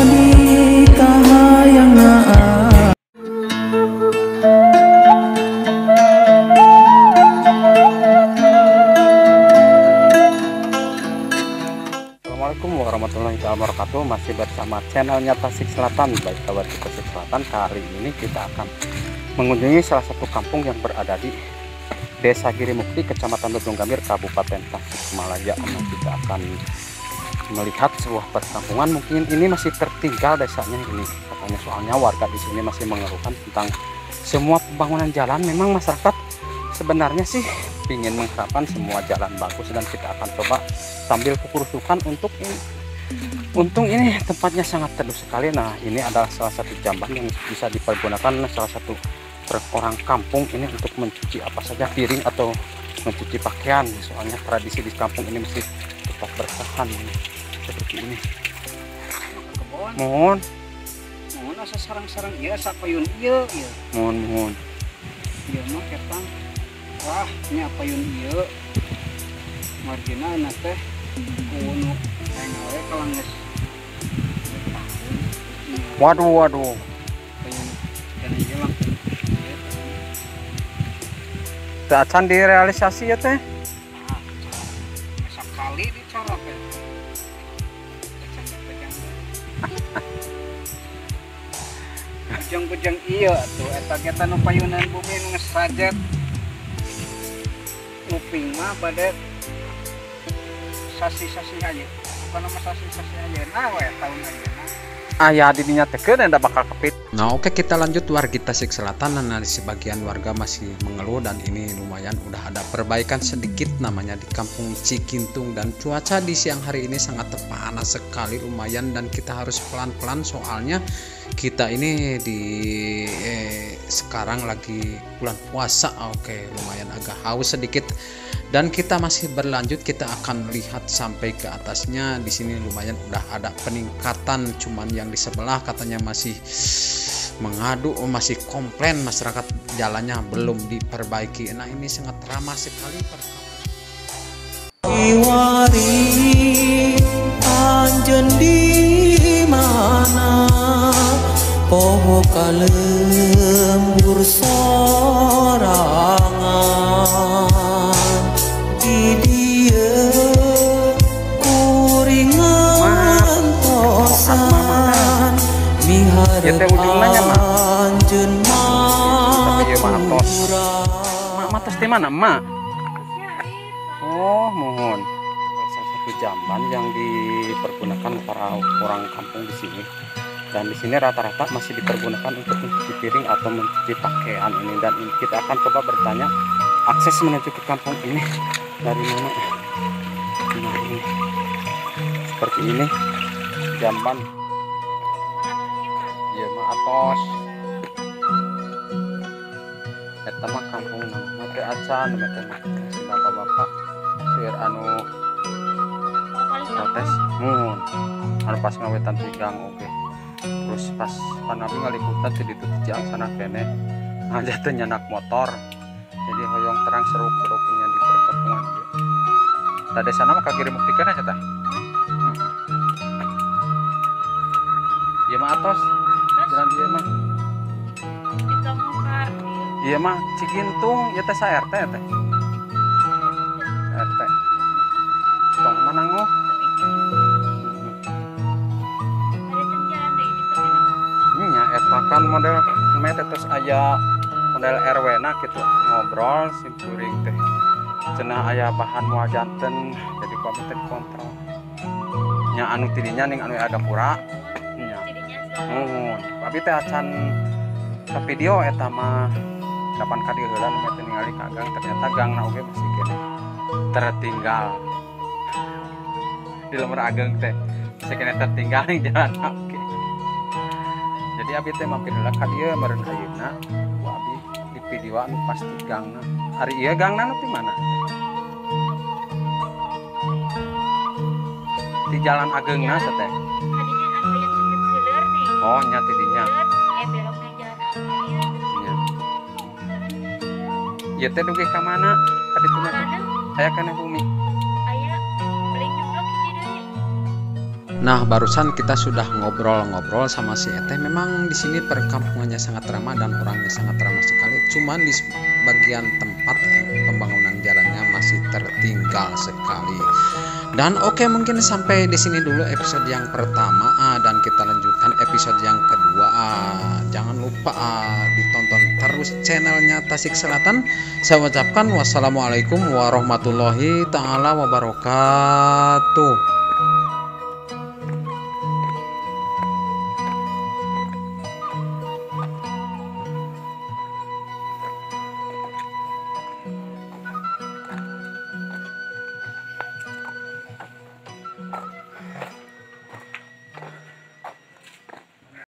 di kahayangan. Assalamualaikum warahmatullahi wabarakatuh. Masih bersama channelnya Tasik Selatan. Baik kabar di Tasik Selatan, kali ini kita akan mengunjungi salah satu kampung yang berada di Desa Girimukti, Kecamatan Bojong Gambir, Kabupaten Tasikmalaya. Kita akan melihat sebuah perkampungan, mungkin ini masih tertinggal desanya ini katanya, soalnya warga di sini masih mengeluhkan tentang semua pembangunan jalan. Memang masyarakat sebenarnya sih ingin mengharapkan semua jalan bagus, dan kita akan coba sambil kukurusukan untuk ini. Untung ini tempatnya sangat teduh sekali. Nah, ini adalah salah satu jamban yang bisa dipergunakan salah satu orang kampung ini untuk mencuci apa saja, piring atau mencuci pakaian. Soalnya tradisi di kampung ini mesti tetap bertahan seperti ini. Mohon asa sarang-sarang iya sapayun iya mohon iya mah ketang wah nya payun iya margina enak teh kuno ngawe kalangges waduh payun dan iya langsung acan direalisasi ya teh sekali dicorok ya bujang-bujang iya tuh eta kita nu payunan bumi nu ngesrajet nguping mah bade sasi-sasi aja bukan nama sasi-sasi aja nah we tahun aja ayah didinya teken anda bakal kepit. Nah oke, kita lanjut warga Tasik Selatan. Nah, di sebagian warga masih mengeluh, dan ini lumayan udah ada perbaikan sedikit namanya di kampung Cikintung, dan cuaca di siang hari ini sangat panas sekali lumayan, dan kita harus pelan-pelan soalnya kita ini di sekarang lagi bulan puasa. Oke, lumayan agak haus sedikit, dan kita masih berlanjut. Kita akan lihat sampai ke atasnya. Di sini lumayan udah ada peningkatan, cuman yang di sebelah katanya masih mengadu, masih komplain masyarakat jalannya belum diperbaiki. Nah, ini sangat ramah sekali Iwari anjen di mana poho kalembur sorangan di dia kuringan tosan miharep anjen Mak matos di mana, Mak? Oh, mohon. Salah satu jamban yang dipergunakan para orang kampung di sini. Dan di sini rata-rata masih dipergunakan untuk mencuci piring atau mencuci pakaian ini. Dan ini kita akan coba bertanya akses menuju ke kampung ini dari mana. Nah, ini seperti ini jamban. Iya, Mak atos. Eta mah kampung nama teh acan, meten si bapak-bapak seueur anu protes mun anu pas ngawetan tigang oke. Terus pas panabi ngalikutan teh ditu ciang sana kene aja teh nyanak motor. Jadi hoyong terang seruk-seruknya di perkampungan ieu. Da desana mah ka Girimukti kana eta. Ieu mah atos. Jalan ieu mah. Iya mah Cikintung, ya teh sa RT teh. RT. Tong mana ngo? Nya eta kan model mete terus aya model RW na gitu ngobrol simpuring teh. Cenah aya bahan moal janten jadi kami teh kontrol. Nya anu tidinya ning anu ada pura. Nya. Abi teh acan ka video eta mah 8 kali heula nu mete ningali ka gang, ternyata gangna oge masih kene tertinggal. Di lemur ageng teh masih kene tertinggal ning jalan oke. Jadi abi teh mampir heula ka dieu meureun ayeuna ku abi di video anu pasti gangna. Ari ieu gangna nu di mana? Di jalan agengna sa teh. Oh, nya tidinya. Ya teh dugi ka mana? Ka ditu mah aya kana bumi. Aya paling nyeblok hiji deui. Nah, barusan kita sudah ngobrol-ngobrol sama si Eteh. Memang di sini perkampungannya sangat ramah dan orangnya sangat ramah sekali. Cuman di bagian tempat pembangunan jalannya masih tertinggal sekali. Dan oke, mungkin sampai di sini dulu episode yang pertama, dan kita lanjutkan episode yang kedua. Jangan lupa ditonton terus channelnya Tasik Selatan. Saya ucapkan wassalamualaikum warahmatullahi taala wabarakatuh.